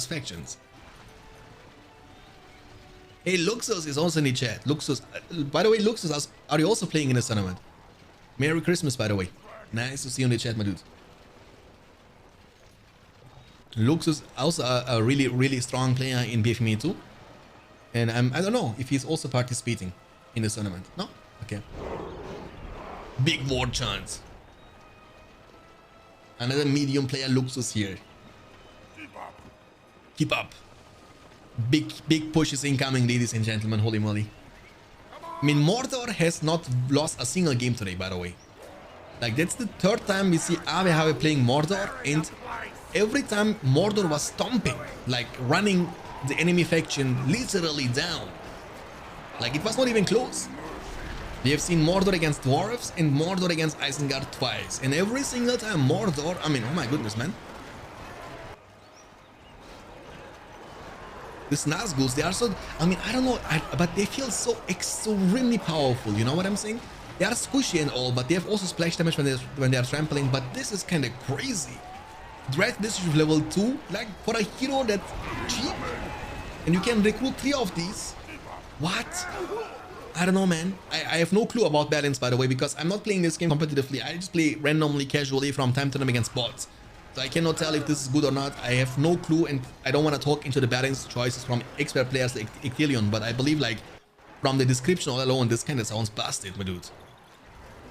factions. Hey, Luxus is also in the chat. Luxus, by the way, Luxus, are you also playing in this tournament? Merry Christmas, by the way. Nice to see you in the chat, my dude. Luxus also a really strong player in BFME 2, and I don't know if he's also participating in this tournament. No, okay. Big war chance. Another medium player, Luxus here. Keep up. Big push is incoming, ladies and gentlemen. Holy moly. I mean, Mordor has not lost a single game today, by the way. Like, that's the 3rd time we see Ave playing Mordor, and every time Mordor was stomping, like running the enemy faction literally down. Like, it was not even close. We have seen Mordor against dwarves and Mordor against Isengard twice. And every single time Mordor, I mean, oh my goodness, man. These Nazguls, they are so, I mean, I don't know, but they feel so extremely powerful, you know what I'm saying? They are squishy and all, but they have also splash damage when they are trampling. But this is kind of crazy. Dread this is level 2, like for a hero that's cheap, and you can recruit 3 of these. What? I don't know, man. I have no clue about balance, by the way, because I'm not playing this game competitively. I just play randomly, casually from time to time against bots. So I cannot tell if this is good or not. I have no clue, and I don't want to talk into the balance choices from expert players like Ictelion, but I believe, like, from the description all alone, this kind of sounds busted, my dude.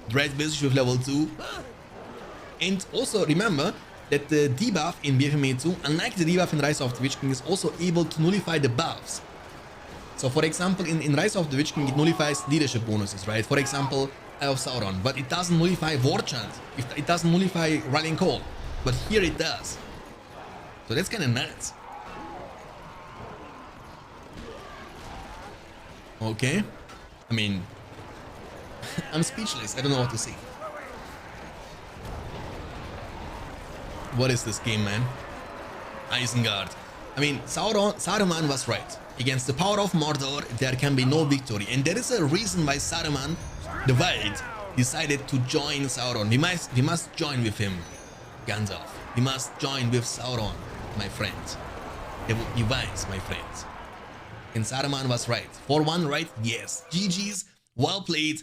Dread Visage with level 2. And also remember that the debuff in BFME 2, unlike the debuff in Rise of the Witch King, is also able to nullify the buffs. So for example, in Rise of the Witch King, it nullifies leadership bonuses, right? For example, Eye of Sauron, but it doesn't nullify War Chant. It doesn't nullify Rallying Call, but here it does. So that's kind of nuts. Okay. I mean, I'm speechless. I don't know what to say. What is this game, man? Isengard. I mean, Saruman was right. Against the power of Mordor, there can be no victory. And there is a reason why Saruman, the White, decided to join Sauron. We must join with him, Gandalf. We must join with Sauron, my friends. They would be wise, my friends. And Saruman was right. For one right, yes. GG's, well played.